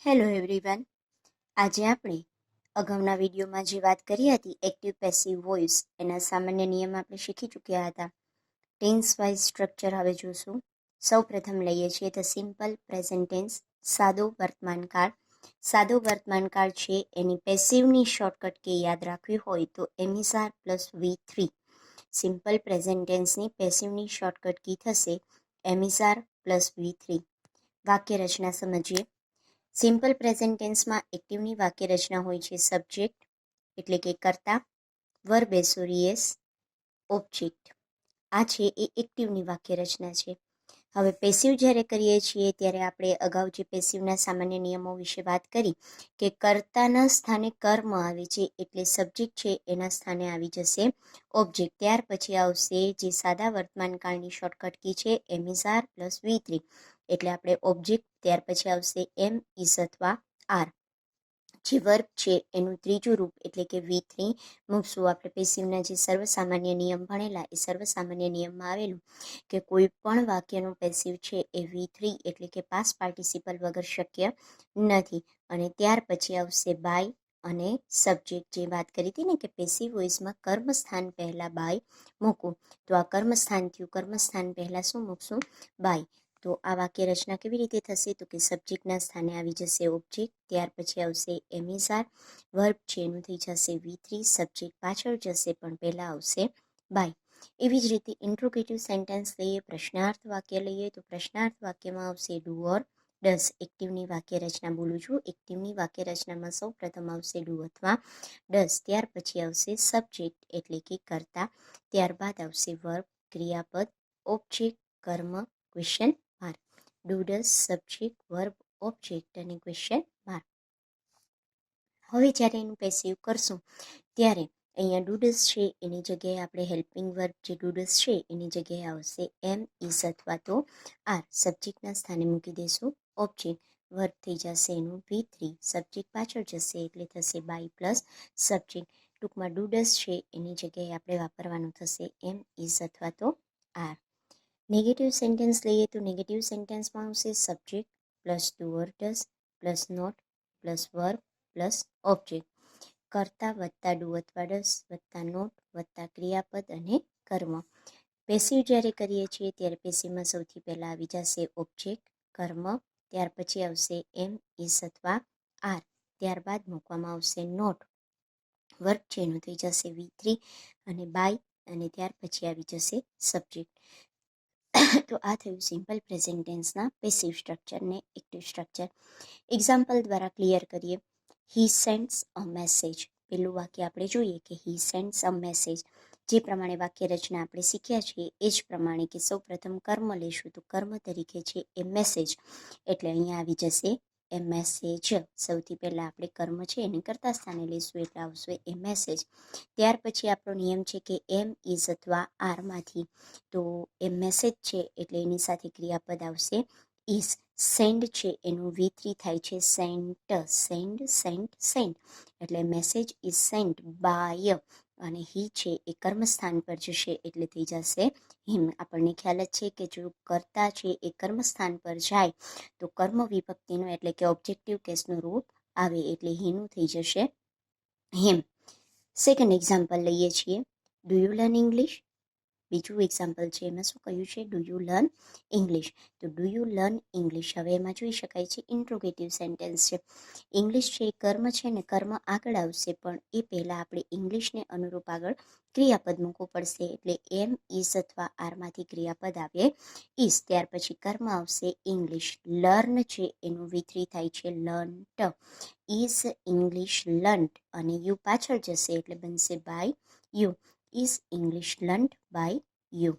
Hello everyone. આજે આપણે અગાઉના વિડીયોમાં જે વાત કરી હતી એક્ટિવ પેસિવ વોઇસ એના સામાન્ય નિયમ આપણે શીખી ચૂક્યા હતા. ટેન્સ વાઇઝ સ્ટ્રક્ચર હવે જોશું. સૌ પ્રથમ લઈએ છીએ ધ સિમ્પલ પ્રેઝન્ટ ટેન્સ, સાદો વર્તમાનકાળ. સાદો વર્તમાનકાળ છે એની પેસિવની શોર્ટકટ કે યાદ રાખવી હોય તો am is are plus V3. Simple present ટેન્સની પેસિવની શોર્ટકટ કી થશે એમિસાર પ્લસ V3. વાક્ય રચના સમજીએ. સિમ્પલ પ્રેઝન્ટ ટેન્સમાં એક્ટિવની વાક્ય રચના હોય છે સબ્જેક્ટ એટલે કે કર્તા, વર્બ એસોરિયસ, ઓબ્જેક્ટ. આ છે એ એક્ટિવની વાક્ય રચના છે. હવે પેસિવ જ્યારે કરીએ છીએ ત્યારે આપણે અગાઉ જે પેસિવના સામાન્ય નિયમો વિશે વાત કરી કે કર્તાના સ્થાને કર્મ આવે છે એટલે સબ્જેક્ટ છે એના સ્થાને આવી જશે ઓબ્જેક્ટ. ત્યાર પછી આવશે જે સાદા વર્તમાનકાળની શોર્ટકટ કી છે એમિસાર પ્લસ V3 એટલે આપણે ઓબ્જેક્ટ. ત્યાર પછી આવશે એમ ઇઝ અથવા આર. જે વર્બ છે એનું ત્રીજું રૂપ એટલે કે V3 મૂકશું. આપણે પેસિવના જે સર્વસામાન્ય નિયમ ભણેલા એ સર્વસામાન્ય નિયમમાં આવેલું કે કોઈ પણ વાક્યનું પેસિવ છે એ V3 એટલે કે પાસ્ટ પાર્ટિસિપલ વગર શક્ય નથી. અને ત્યાર પછી આવશે બાય અને સબ્જેક્ટ. જે વાત કરી હતી ને કે પેસિવ વોઇસમાં કર્મસ્થાન પહેલા બાય મૂકવું, તો આ કર્મસ્થાન થયું. કર્મસ્થાન પહેલા શું મૂકશું? બાય. તો આ વાક્ય રચના કેવી રીતે થશે? તો કે સબ્જેક્ટના સ્થાને આવી જશે ઓબ્જેક્ટ. ત્યાર પછી આવશે એમિસાર. વર્બ છે એનું થઈ જશે V3. સબ્જેક્ટ પાછળ જશે પણ પહેલા આવશે બાય. એવી જ રીતે ઇન્ટ્રોગેટિવ સેન્ટેન્સ લઈએ, પ્રશ્નાર્થ વાક્ય લઈએ તો પ્રશ્નાર્થ વાક્યમાં આવશે ડુ ઓર ડઝ. એક્ટિવની વાક્ય રચના બોલું છું. એક્ટિવની વાક્ય રચનામાં સૌ પ્રથમ આવશે ડુ અથવા ડઝ. ત્યાર પછી આવશે સબ્જેક્ટ એટલે કે કર્તા. ત્યારબાદ આવશે વર્બ ક્રિયાપદ, ઓબ્જેક્ટ, કર્મ, question mark. Do does, subject, verb, object અને ક્વેશ્ચન માર્ક. હવે જ્યારે એનું પેસિવ કરશું ત્યારે અહીંયા ડુડસ છે એની જગ્યાએ આપણે હેલ્પિંગ વર્બ જે ડુડસ છે એની જગ્યાએ આવશે એમ ઇઝ અથવા તો આર. સબ્જેક્ટના સ્થાને મૂકી દઈશું ઓબ્જેક્ટ. વર્બ થઈ જશે એનું V3. સબ્જેક્ટ પાછળ જશે એટલે થશે બાય પ્લસ સબ્જેક્ટ. ટૂંકમાં ડુડસ છે એની જગ્યાએ આપણે વાપરવાનું થશે એમ ઇઝ અથવા તો આર. નેગેટિવ સેન્ટેન્સ લઈએ તો નેગેટિવ સેન્ટેન્સમાં આવશે subject plus do or does plus not plus verb plus object. કર્તા વત્તા ડુ અથવા ડઝ વત્તા નોટ વત્તા ક્રિયાપદ અને કર્મ. પેસિવ જ્યારે કરીએ છીએ ત્યારે પેસિવમાં સૌથી પહેલાં આવી જશે ઓબ્જેક્ટ, કર્મ. ત્યાર પછી આવશે એમ ઇઝ અથવા આર. ત્યારબાદ મૂકવામાં આવશે નોટ. વર્ક છે એનું થઈ જશે V3 અને બાય અને ત્યાર પછી આવી જશે સબ્જેક્ટ. તો આ થયું સિમ્પલ પ્રેઝન્ટ ટેન્સના પેસિવ સ્ટ્રક્ચર ને એક્ટિવ સ્ટ્રક્ચર. એક્ઝામ્પલ દ્વારા ક્લિયર કરીએ. હી સેન્ડ્સ અ મેસેજ. પેલું વાક્ય આપણે જોઈએ કે હી સેન્ડ્સ અ મેસેજ. જે પ્રમાણે વાક્ય રચના આપણે શીખ્યા છીએ એ જ પ્રમાણે કે સૌ પ્રથમ કર્મ લેશું તો કર્મ તરીકે છે એ મેસેજ એટલે અહીંયા આવી જશે એ મેસેજ. સૌથી પહેલાં આપણે કર્મ છે એને કર્તા સ્થાને લઈશું એટલે આવશે એ મેસેજ. ત્યાર પછી આપણો નિયમ છે કે એમ ઇઝ અથવા આરમાંથી તો એ મેસેજ છે એટલે એની સાથે ક્રિયાપદ આવશે ઇઝ. સેન્ડ છે એનું V3 થાય છે સેન્ટ. સેન્ડ, સેન્ટ, સેન્ટ એટલે મેસેજ ઇઝ સેન્ટ બાય. અને હી છે એ કર્મસ્થાન પર જશે એટલે થઈ જશે હિમ. આપણને ખ્યાલ જ છે કે જો કર્તા છે એ કર્મસ્થાન પર જાય તો કર્મ વિભક્તિનો એટલે કે ઓબ્જેક્ટિવ કેસનું રૂપ આવે એટલે હીનું થઈ જશે હિમ. સેકન્ડ એક્ઝામ્પલ લઈએ છીએ. Do you learn English. બીજું એક્ઝામ્પલ છે એમાં શું કહ્યું છે ડુ યુ લર્ન ઇંગ્લિશ. તો ડુ યુ લર્ન ઇંગ્લિશ હવે એમાં જોઈ શકાય છે ઇન્ટ્રોગેટિવ સેન્ટેન્સ છે. ઇંગ્લિશ છે એ કર્મ છે ને કર્મ આગળ આવશે પણ એ પહેલાં આપણે ઇંગ્લિશને અનુરૂપ આગળ ક્રિયાપદ મૂકવું પડશે એટલે એમ ઇઝ અથવા આરમાંથી ક્રિયાપદ આવે ઇઝ. ત્યાર પછી કર્મ આવશે ઇંગ્લિશ. લર્ન છે એનું V3 થાય છે લર્ન્ટ. ઇઝ ઇંગ્લિશ લર્ન્ટ અને યુ પાછળ જશે એટલે બનશે by you. Is English learnt by you.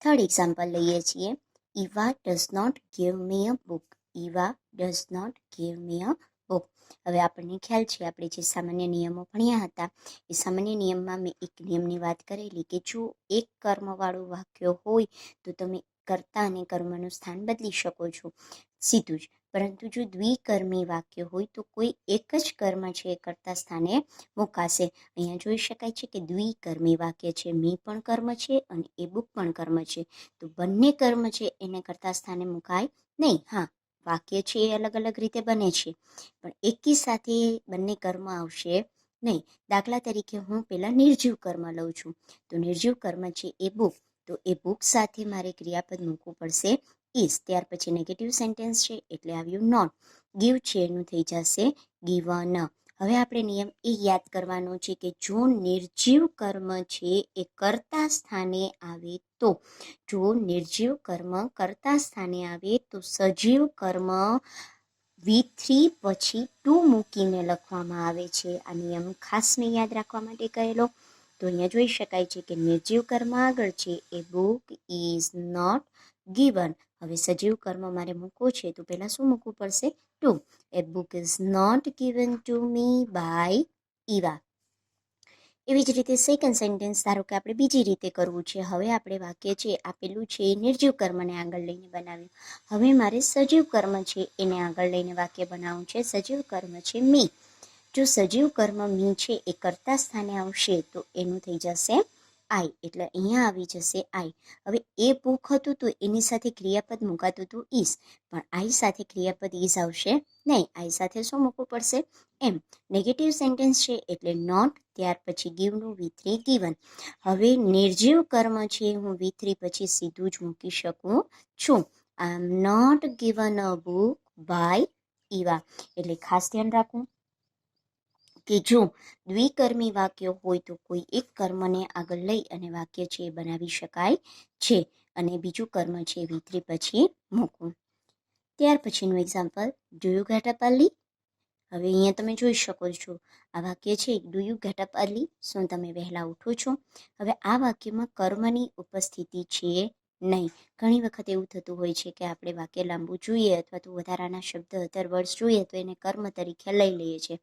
Third example લઈએ છીએ. Eva does not give me a book. Eva does not give me a book. હવે આપણને ખ્યાલ છે આપણે જે સામાન્ય નિયમો ભણ્યા હતા એ સામાન્ય નિયમમાં મેં એક નિયમની વાત કરેલી કે જો એક કર્મવાળું વાક્ય હોય તો તમે કર્તા અને કર્મનું સ્થાન બદલી શકો છો સીધું જ. પરંતુ જો દ્વિકર્મી વાક્ય હોય તો કોઈ એક જ કર્મ છે એ કર્તા સ્થાને મુકાશે. અહીંયા જોઈ શકાય છે કે દ્વિકર્મી વાક્ય છે. મી પણ કર્મ છે અને એ બુક પણ કર્મ છે તો બંને કર્મ છે એને કર્તા સ્થાને મુકાય નહીં. હા, વાક્ય છે એ અલગ અલગ રીતે બને છે, પણ એકી સાથે બંને કર્મ આવશે નહીં. દાખલા તરીકે હું પહેલાં નિર્જીવ કર્મ લઉં છું, તો નિર્જીવ કર્મ છે એ બુક, તો એ બુક સાથે મારે ક્રિયાપદ મૂકવું પડશે ઇઝ. ત્યાર પછી નેગેટિવ સેન્ટેન્સ છે એટલે આવ્યું નોટ. ગીવ છે એનું થઈ જશે ગીવન. હવે આપણે નિયમ એ યાદ કરવાનો છે કે જો નિર્જીવ કર્મ છે એ કર્તા સ્થાને આવે તો, જો નિર્જીવ કર્મ કર્તા સ્થાને આવે તો સજીવ કર્મ V3 પછી ટુ મૂકીને લખવામાં આવે છે. આ નિયમ ખાસ મેં યાદ રાખવા માટે કહેલો. તો અહીંયા જોઈ શકાય છે કે નિર્જીવ કર્મ આગળ છે એ બુક ઇઝ નોટ ગીવન. હવે સજીવ કર્મ મારે મૂકવો છે તો પહેલાં શું મૂકવું પડશે? To. A book is not given to me by Eva. એવી જ રીતે સેકન્ડ સેન્ટેન્સ ધારો કે આપણે બીજી રીતે કરવું છે. હવે આપણે વાક્ય છે આપેલું છે નિર્જીવ કર્મને આગળ લઈને બનાવ્યું. હવે મારે સજીવ કર્મ છે એને આગળ લઈને વાક્ય બનાવવું છે. સજીવ કર્મ છે મી. જો સજીવ કર્મ મી છે એ કર્તા સ્થાને આવશે તો એનું થઈ જશે આઈ, એટલે અહીંયા આવી જશે આઈ. હવે એ બુક હતું તો એની સાથે ક્રિયાપદ મુકાતું હતું ઇઝ, પણ આઈ સાથે ક્રિયાપદ ઇઝ આવશે નહીં. આઈ સાથે શું મૂકવું પડશે? એમ. નેગેટિવ સેન્ટેન્સ છે એટલે નોટ, ત્યાર પછી ગીવનું V3 ગીવન. હવે નિર્જીવ કર્મ છે હું V3 પછી સીધું જ મૂકી શકું છું. I am not given a book by Eva. એટલે ખાસ ધ્યાન રાખવું કે જો દ્વિકર્મી વાક્ય હોય તો કોઈ એક કર્મને આગળ લઈ અને વાક્ય છે એ બનાવી શકાય છે, અને બીજું કર્મ છે V3 પછી મૂકવું. ત્યાર પછીનું example, do you get up early? હવે અહીંયા તમે જોઈ શકો છો આ વાક્ય છે do you get up early, શું તમે વહેલા ઉઠો છો? હવે આ વાક્યમાં કર્મની ઉપસ્થિતિ છે નહીં. ઘણી વખત એવું થતું હોય છે કે આપણે વાક્ય લાંબુ જોઈએ અથવા તો વધારાના શબ્દ અધર વર્ડ્સ જોઈએ તો એને કર્મ તરીકે લઈ લઈએ છીએ,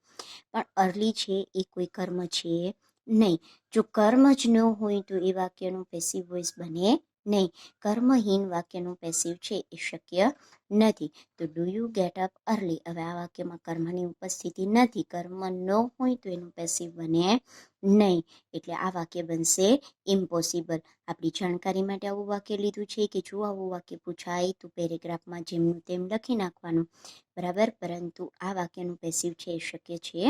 પણ અર્લી છે એ કોઈ કર્મ છે નહીં. જો કર્મ જ ન હોય તો એ વાક્યનું પેસિવ વોઇસ બને નહીં. કર્મહીન વાક્યનું પેસિવ છે એ શક્ય નથી. તો do you get up early, હવે આ વાક્યમાં કર્મની ઉપસ્થિતિ નથી, કર્મ ન હોય તો એનું પેસિવ બને નહીં, એટલે આ વાક્ય બનશે ઇમ્પોસિબલ. આપણી જાણકારી માટે આવું વાક્ય લીધું છે કે જો આવું વાક્ય પૂછાય તો પેરેગ્રાફમાં જેમનું તેમ લખી નાખવાનું, બરાબર, પરંતુ આ વાક્યનું પેસિવ છે એ શક્ય છે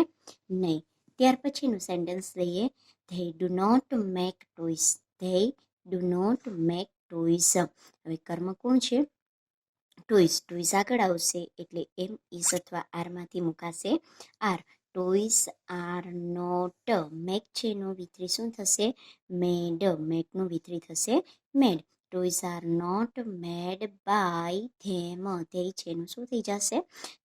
નહીં. ત્યાર પછીનું સેન્ટેન્સ લઈએ, they do not make toys. They do not make toys. હવે કર્મ કોણ છે? ટોયસ. ટોયસ આગળ આવશે એટલે એમ ઇઝ અથવા આરમાંથી મુકાશે are. Toys are not. Make છે એનો V3 શું થશે? મેડ. મેકનું V3 થશે made. Toys are not made by them. They છે એનું શું થઈ જશે?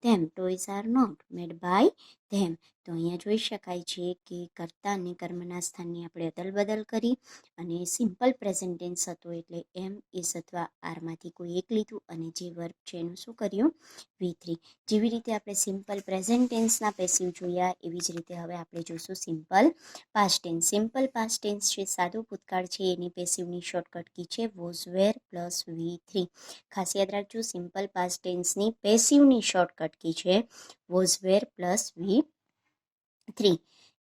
Them. Toys are not made by them. તો અહીંયા જોઈ શકાય છે કે કર્તા અને કર્મના સ્થાનની આપણે અદલ બદલ કરી અને સિમ્પલ પ્રેઝન્ટ ટેન્સ હતો એટલે એમ ઇઝ અથવા આરમાંથી કોઈ એક લીધું અને જે વર્બ છે એનું શું કર્યું? V3. જેવી રીતે આપણે સિમ્પલ પ્રેઝન્ટ ટેન્સના પેસિવ જોયા એવી જ રીતે હવે આપણે જોઈશું simple past tense. Simple past tense છે સાદું ભૂતકાળ છે એની પેસિવની શોર્ટકટ કી છે વોઝ વેર પ્લસ V3. ખાસ યાદ રાખજો, સિમ્પલ પાસ્ટ ટેન્સની પેસિવની શોર્ટકટ કી છે વોઝ વેર પ્લસ V3.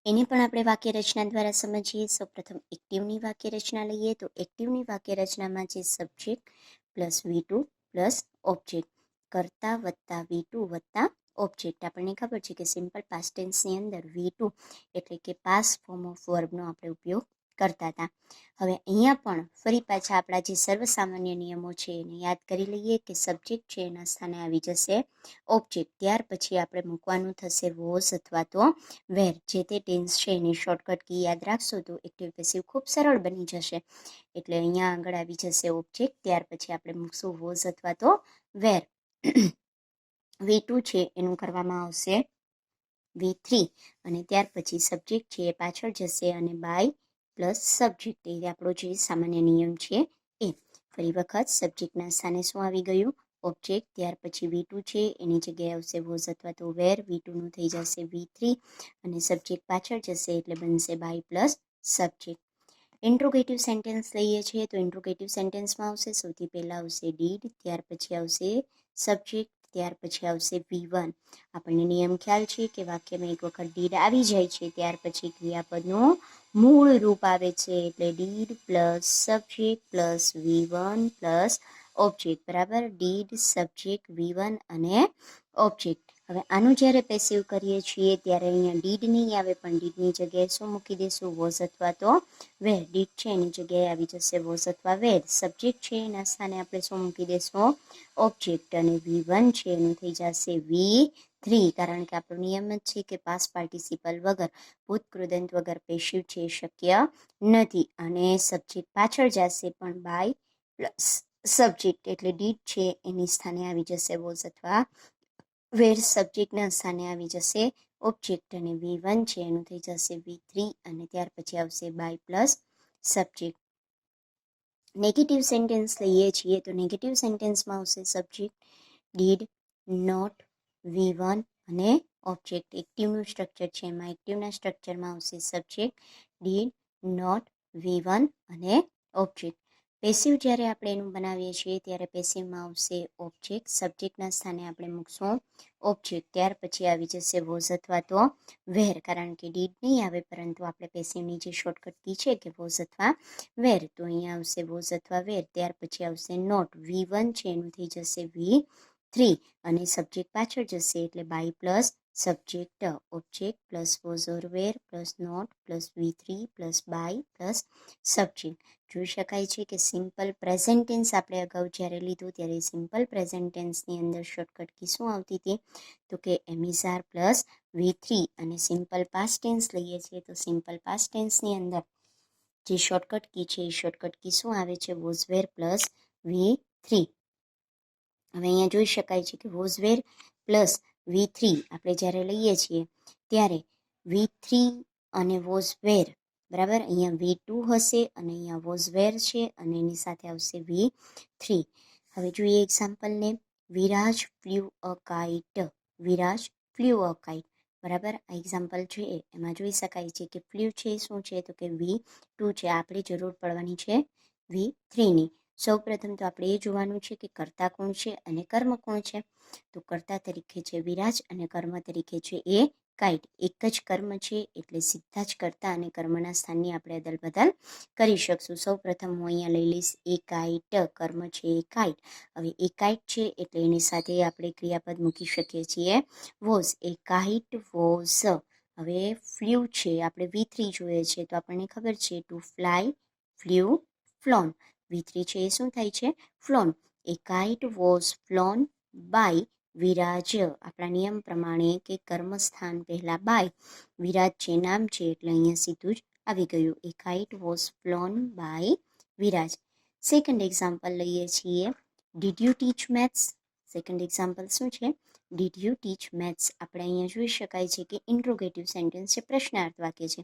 એને પણ આપણે વાક્ય રચના દ્વારા સમજીએ. સૌપ્રથમ એક્ટિવની વાક્ય રચના લઈએ તો એક્ટિવની વાક્ય રચનામાં છે subject plus V2 plus object, કર્તા વત્તા V2 વત્તા ઓબ્જેક્ટ. આપણને ખબર છે કે સિમ્પલ પાસ્ટ ટેન્સની અંદર V2 એટલે કે પાસ્ટ ફોર્મ ઓફ વર્બનો આપણે ઉપયોગ કરતા હતા. હવે અહીંયા પણ ફરી પાછા આપણા જે સર્વસામાન્ય નિયમો છે એને યાદ કરી લઈએ કે સબ્જેક્ટ છે એના સ્થાને આવી જશે ઓબ્જેક્ટ, ત્યાર પછી આપણે મૂકવાનું થશે વોઝ અથવા તો વેર. જે તે ટેન્સ છે એની શોર્ટકટ કી યાદ રાખશો તો એક્ટિવ પેસિવ ખૂબ સરળ બની જશે. એટલે અહીંયા આગળ આવી જશે ઓબ્જેક્ટ, ત્યાર પછી આપણે મૂકશું વોઝ અથવા તો વેર. V2 છે એનું કરવામાં આવશે V3 અને ત્યાર પછી સબ્જેક્ટ છે એ પાછળ જશે અને બાય પ્લસ સબ્જેક્ટ, એ આપણો જે સામાન્ય નિયમ છે એ. ફરી વખત સબ્જેક્ટના સ્થાને શું આવી ગયું? ઓબ્જેક્ટ, ત્યાર પછી V2 છે એની જગ્યાએ આવશે વોઝ અથવા તો વેર. V2નું થઈ જશે V3 અને સબ્જેક્ટ પાછળ જશે એટલે બનશે by plus subject. Interrogative sentence લઈએ છીએ તો ઇન્ટ્રોગેટિવ સેન્ટેન્સમાં આવશે સૌથી પહેલાં આવશે ડીડ, ત્યાર પછી આવશે સબ્જેક્ટ, ત્યાર પછી આવશે V1. આપણને નિયમ ખ્યાલ છે કે વાક્યમાં એક વખત ડીડ આવી જાય છે ત્યાર પછી ક્રિયાપદનું મૂળ રૂપ આવે છે એટલે did plus subject plus V1 plus object, બરાબર. ડીડ, સબ્જેક્ટ, V1 અને ઓબ્જેક્ટ. હવે આનું જ્યારે પેસિવ કરીએ છીએ ત્યારે અહીંયા ડીડ નહીં આવે, પણ ડીડની જગ્યાએ શું મૂકી દઈશું? વોઝ અથવા તો વેર. ડીડ છે એની જગ્યાએ આવી જશે વોઝ અથવા વેર. સબ્જેક્ટ છે એના સ્થાને આપણે શું મૂકી દઈશું? ઓબ્જેક્ટ. અને V1 છે એનું થઈ જશે V3, કારણ કે આપણો નિયમ જ છે કે પાસ્ટ પાર્ટિસિપલ વગર, ભૂત કૃદંત વગર પેશિવ છે એ શક્ય નથી. અને સબ્જેક્ટ પાછળ જશે પણ બાય પ્લસ સબ્જેક્ટ, એટલે ડીડ છે એની સ્થાને આવી જશે વોઝ અથવા વેર. સબ્જેક્ટના સ્થાને આવી જશે ઓબ્જેક્ટ. અને V1 છે એનું થઈ જશે V3, અને ત્યાર પછી આવશે by plus subject. Negative sentence લઈએ છીએ તો નેગેટિવ સેન્ટેન્સમાં આવશે સબ્જેક્ટ, ડીડ, નોટ, V1 અને ઓબ્જેક્ટ. એક્ટિવનું સ્ટ્રક્ચર છે એમાં એક્ટિવના સ્ટ્રક્ચરમાં આવશે સબ્જેક્ટ, ડીડ, નોટ, V1 અને ઓબ્જેક્ટ. પેસિવ જ્યારે આપણે એનું બનાવીએ છીએ ત્યારે પેસિવમાં આવશે ઓબ્જેક્ટ, સબ્જેક્ટના સ્થાને આપણે મૂકશું ઓબ્જેક્ટ. ત્યાર પછી આવી જશે વોઝ અથવા તો વેર, કારણ કે ડીડ નહીં આવે, પરંતુ આપણે પેસિવની જે શોર્ટકટ કી છે કે વોઝ અથવા વેર, તો અહીંયા આવશે વોઝ અથવા વેર. ત્યાર પછી આવશે નોટ. V1 છે એનું થઈ જશે V3, અને સબ્જેક્ટ પાછળ જશે એટલે by plus subject, object plus was or were plus not plus V3 plus by plus subject. જોઈ શકાય છે કે સિમ્પલ પ્રેઝન્ટ ટેન્સ આપણે અગાઉ જ્યારે લીધું ત્યારે સિમ્પલ પ્રેઝન્ટ ટેન્સની અંદર શોર્ટકટ કી શું આવતી હતી? તો કે એમિઝાર પ્લસ V3. અને સિમ્પલ પાસ્ટ ટેન્સ લઈએ છીએ તો સિમ્પલ પાસ્ટ ટેન્સની અંદર જે શોર્ટકટ કી છે એ શોર્ટકટ કી શું આવે છે? Was were plus V3. હવે અહીંયા જોઈ શકાય છે કે વોઝવેર પ્લસ V3 આપણે જ્યારે લઈએ છીએ ત્યારે V3 અને વોઝવેર, બરાબર. અહીંયા V2 હશે અને અહીંયા વોઝવેર છે અને એની સાથે આવશે V3. હવે જોઈએ એક્ઝામ્પલને. Viraj flew a kite. Viraj flew a kite, બરાબર. આ એક્ઝામ્પલ છે એમાં જોઈ શકાય છે કે ફ્લ્યુ છે શું છે? તો કે V2 છે. આપણે જરૂર પડવાની છે V3ની. સૌ પ્રથમ તો આપણે એ જોવાનું છે કે કર્તા કોણ છે અને કર્મ કોણ છે. તો કર્તા તરીકે છે વિરાજ અને કર્મ તરીકે છે એ કાઇટ. એક જ કર્મ છે એટલે સીધા જ કર્તા અને કર્મના સ્થાનની આપણે અદલ બદલ કરી શકશું. સૌ પ્રથમ હું અહીંયા લઈ લઈશ એ કાઇટ, કર્મ છે એ કાઇટ. હવે એ કાઇટ છે એટલે એની સાથે આપણે ક્રિયાપદ મૂકી શકીએ છીએ વોઝ. A kite was. હવે ફ્લ્યુ છે, આપણે V3 જોઈએ છે તો આપણને ખબર છે ટુ ફ્લાય, ફ્લ્યુ, ફ્લોન. V3 છે એ શું થાય છે? ફ્લોન. એ kite was flown by Viraj. આપણા નિયમ પ્રમાણે કે કર્મસ્થાન પહેલા બાય, વિરાજ છે નામ છે એટલે અહીંયા સીધું જ આવી ગયું. A kite was flown by Viraj. Second example લઈએ છીએ. Did you teach maths? Second example શું છે? Did you teach maths. આપણે અહીંયા જોઈ શકાય છે કે ઇન્ટ્રોગેટિવ સેન્ટેન્સ છે, પ્રશ્નાર્થ વાક્ય છે.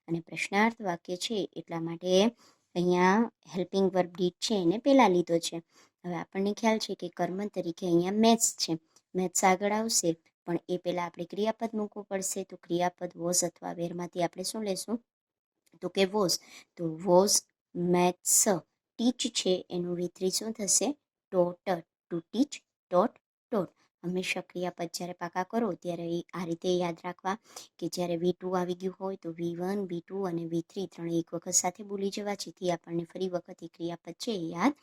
અને પ્રશ્નાર્થ વાક્ય છે એટલા માટે અહીંયા હેલ્પિંગ વર્બ ડીડ છે એને પહેલાં લીધો છે. હવે આપણને ખ્યાલ છે કે કર્મ તરીકે અહીંયા મેથ્સ છે, મેથ્સ આગળ આવશે પણ એ પહેલાં આપણે ક્રિયાપદ મૂકવું પડશે. તો ક્રિયાપદ વોઝ અથવા વેરમાંથી આપણે શું લેશું? તો કે વોઝ. તો વોઝ મેથ્સ. ટીચ છે એનું V3 શું થશે? Taught. To teach, taught, taught. હંમેશા ક્રિયાપદ જ્યારે પાકા કરો ત્યારે આ રીતે યાદ રાખવા કે જ્યારે V2 આવી ગયું હોય તો V1, V2 અને V3 ત્રણે એક વખત સાથે બોલી જવા, જેથી આપણને ફરી વખત એ ક્રિયાપદ છે એ યાદ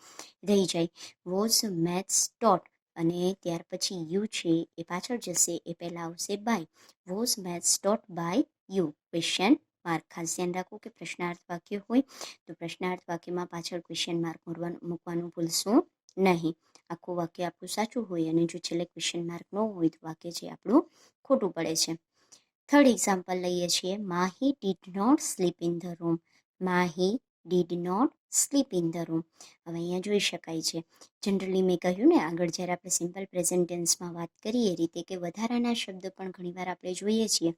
રહી જાય. વોઝ મેથ્સ ટોટ, અને ત્યાર પછી યુ છે એ પાછળ જશે, એ પહેલાં આવશે by. Was maths taught by you? Question mark. ખાસ ધ્યાન રાખવું કે પ્રશ્નાર્થ વાક્ય હોય તો પ્રશ્નાર્થ વાક્યમાં પાછળ ક્વેશ્ચન માર્ક મૂકવાનું ભૂલશું નહીં. આખું વાક્ય આપણું સાચું હોય અને જો છેલ્લે ક્વેશ્ચન માર્ક ન હોય તો વાક્ય છે આપણું ખોટું પડે છે. થર્ડ એક્ઝામ્પલ લઈએ છીએ. Mahi did not sleep in the room. Mahi did not sleep in the room. હવે અહીંયા જોઈ શકાય છે, જનરલી મેં કહ્યું ને આગળ જ્યારે આપણે સિમ્પલ પ્રેઝન્ટ ટેન્સમાં વાત કરીએ એ રીતે કે વધારાના શબ્દ પણ ઘણીવાર આપણે જોઈએ છીએ,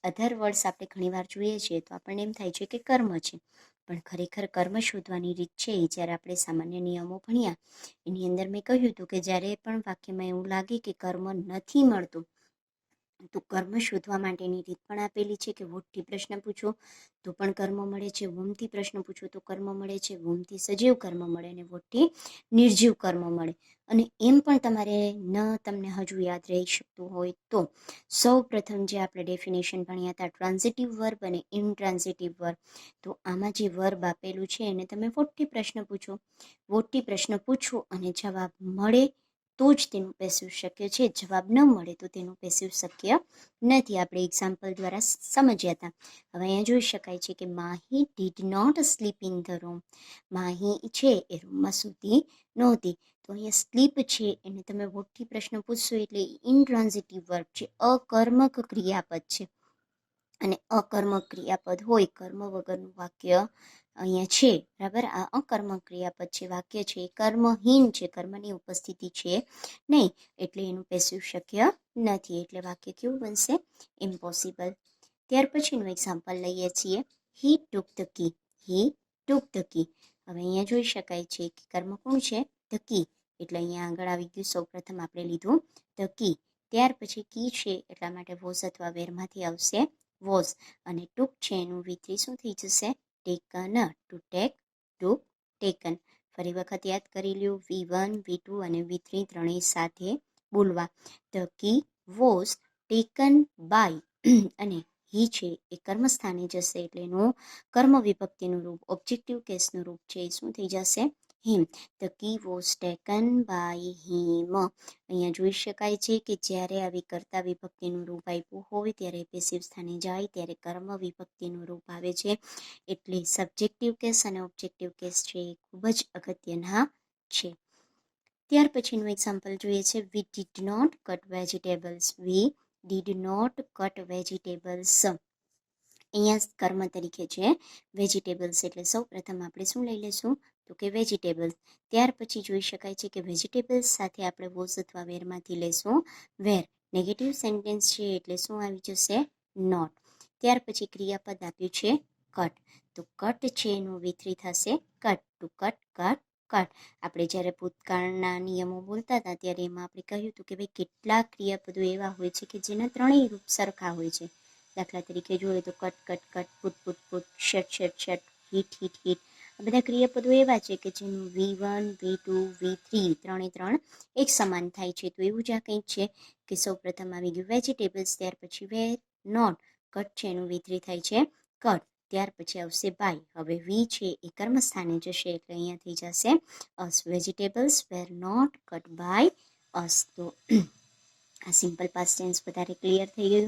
અધર વર્ડ્સ આપણે ઘણીવાર જોઈએ છીએ તો આપણને એમ થાય છે કે કર્મ છે, પણ ખરેખર કર્મ શોધવાની રીત છે એ જ્યારે આપણે સામાન્ય નિયમો ભણ્યા એની અંદર મેં કહ્યું હતું કે જ્યારે પણ વાક્યમાં એવું લાગે કે કર્મ નથી મળતું તો કર્મ શોધવા માટેની રીત પણ આપેલી છે કે વોટથી પ્રશ્ન પૂછો તો પણ કર્મ મળે છે, વોમથી પ્રશ્ન પૂછો તો કર્મ મળે છે, વોમથી સજીવ કર્મ મળે અને વોટથી નિર્જીવ કર્મ મળે. અને એમ પણ તમારે તમને હજુ યાદ રહી શકતું હોય તો સૌ પ્રથમ જે આપણે ડેફિનેશન ભણ્યા હતા ટ્રાન્ઝિટિવ વર્બ અને ઇનટ્રાન્ઝિટિવ વર્બ, તો આમાં જે વર્બ આપેલું છે એને તમે વોટથી પ્રશ્ન પૂછો. વોટથી પ્રશ્ન પૂછો અને જવાબ મળે તો જ તેનું પેસિવ શક્ય છે, જવાબ ન મળે તો તેનું પેસિવ શક્ય નથી. આપણે એક્ઝામ્પલ દ્વારા સમજ્યા હતા. હવે અહીંયા જોઈ શકાય છે કે Mahi did not sleep in the room. Mahi છે એ રૂમમાં સૂતી નહોતી. તો અહીંયા સ્લીપ છે એને તમે વોટથી પ્રશ્ન પૂછશો એટલે ઇનટ્રાન્ઝિટિવ વર્બ છે, અકર્મક ક્રિયાપદ છે. અને અકર્મક ક્રિયાપદ હોય, કર્મ વગરનું વાક્ય અહીંયા છે, બરાબર. આ અકર્મક ક્રિયાપદ છે, વાક્ય છે, કર્મહીન છે, કર્મની ઉપસ્થિતિ છે નહીં, એટલે એનું પેસિવ શક્ય નથી. એટલે વાક્ય કેવું બનશે? ઇમ્પોસિબલ. ત્યાર પછીનું એક્ઝામ્પલ લઈએ છીએ, હી took the key. He took the key. હવે અહીંયા જોઈ શકાય છે કે કર્મ કોણ છે? The key. એટલે અહીંયા આગળ આવી ગયું, સૌ પ્રથમ આપણે લીધું ધ કી. ત્યાર પછી કી છે એટલા માટે વોઝ અથવા વેરમાંથી આવશે વોઝ. અને ટુક છે એનું V3 શું થઈ જશે? Taken. To take, took, taken. ફરી વખત યાદ કરી લ્યો, V1, V2 અને V3 ત્રણેય સાથે બોલવા. The key was taken by અને હી છે એ કર્મસ્થાને જશે એટલે એનું કર્મ વિભક્તિનું રૂપ, ઓબ્જેક્ટિવ કેસનું રૂપ છે એ શું થઈ જશે? Him. The key was taken by him. અહીંયા જોઈ શકાય છે કે જ્યારે આવી કર્તા વિભક્તિનું રૂપ આપ્યું હોય ત્યારે પેસિવ સ્થાને જાય ત્યારે કર્મ વિભક્તિનું રૂપ આવે છે. એટલે સબ્જેક્ટિવ કેસ અને ઓબ્જેક્ટિવ કેસ છે એ ખૂબ જ અગત્યના છે. ત્યાર પછીનું એક્ઝામ્પલ જોઈએ છે, we did not cut vegetables. We did not cut vegetables. અહીંયા કર્મ તરીકે છે વેજીટેબલ્સ, એટલે સૌ પ્રથમ આપણે શું લઈ લેશું? તો કે વેજીટેબલ્સ. ત્યાર પછી જોઈ શકાય છે કે વેજીટેબલ્સ સાથે આપણે વોઝ અથવા વેરમાંથી લેશું વેર. નેગેટિવ સેન્ટેન્સ છે એટલે શું આવી જશે? નોટ. ત્યાર પછી ક્રિયાપદ આપ્યું છે કટ. તો કટ છે એનું V3 થશે cut. To cut, cut, cut. આપણે જ્યારે ભૂતકાળના નિયમો બોલતા હતા ત્યારે એમાં આપણે કહ્યું હતું કે ભાઈ કેટલાક ક્રિયાપદો એવા હોય છે કે જેના ત્રણેય રૂપ સરખા હોય છે. દાખલા તરીકે જોઈએ તો cut, cut, cut, put, put, put, shut, shut, shut, hit, hit, hit. આ બધા ક્રિયાપદો એવા છે કે જેનું V1, V2, V3 ત્રણે એક સમાન થાય છે. તો એવું જ આ કંઈક છે કે સૌ પ્રથમ આવી ગયું વેજીટેબલ્સ, ત્યાર પછી વેર, નોટ, કટ છે એનું V3 થાય છે કટ. ત્યાર પછી આવશે બાય. હવે વી છે એ કર્મસ્થાને જશે એટલે અહીંયા થઈ જશે us. Vegetables were not cut by us. તો આ સિમ્પલ પાસ્ટ ટેન્સ વધારે ક્લિયર થઈ ગયું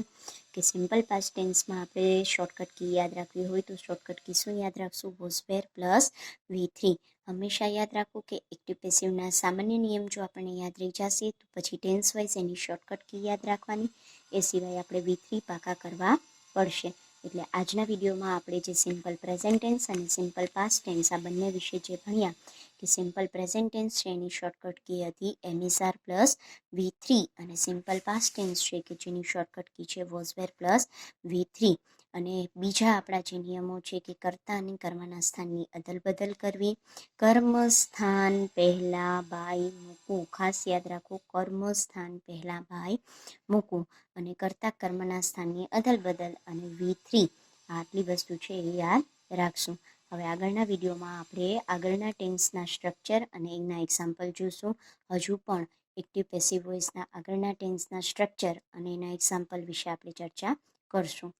કે સિમ્પલ પાસ્ટ ટેન્સમાં આપણે શોર્ટકટ કી યાદ રાખવી હોય તો શોર્ટકટ કી શું યાદ રાખશું? Was wear plus V3. હંમેશા યાદ રાખો કે એક્ટિવ પેસિવના સામાન્ય નિયમ જો આપણને યાદ રહી જશે તો પછી ટેન્સ વાઇઝ એની શોર્ટકટ કી યાદ રાખવાની. એ સિવાય આપણે V3 પાકા કરવા પડશે. એટલે આજના વિડીયોમાં આપણે જે સિમ્પલ પ્રેઝન્ટ ટેન્સ અને સિમ્પલ પાસ્ટ ટેન્સ આ બંને વિશે જે ભણ્યા કે સિમ્પલ પ્રેઝન્ટ ટેન્સ છે એની શોર્ટકટ કી હતી MSR પ્લસ V3 અને સિમ્પલ પાસ્ટ ટેન્સ છે કે જેની શોર્ટકટ કી છે વોઝ વેર પ્લસ V3. અને બીજા આપણા જે નિયમો છે કે કર્તા અને કર્મના સ્થાનની અદલ બદલ કરવી, કર્મ સ્થાન પહેલા બાય મૂકવું. ખાસ યાદ રાખો, કર્મ સ્થાન પહેલા બાય મૂકવું અને કર્તા કર્મના સ્થાનની અદલ બદલ અને V3. આટલી વસ્તુ છે એ યાદ રાખશું. હવે આગળના વિડીયોમાં આપણે આગળના ટેન્સના સ્ટ્રક્ચર અને એના એક્ઝામ્પલ જોઈશું. હજુ પણ એક્ટિવ પેસિવ વોઇસના આગળના ટેન્સના સ્ટ્રક્ચર અને એના એક્ઝામ્પલ વિશે આપણે ચર્ચા કરશું.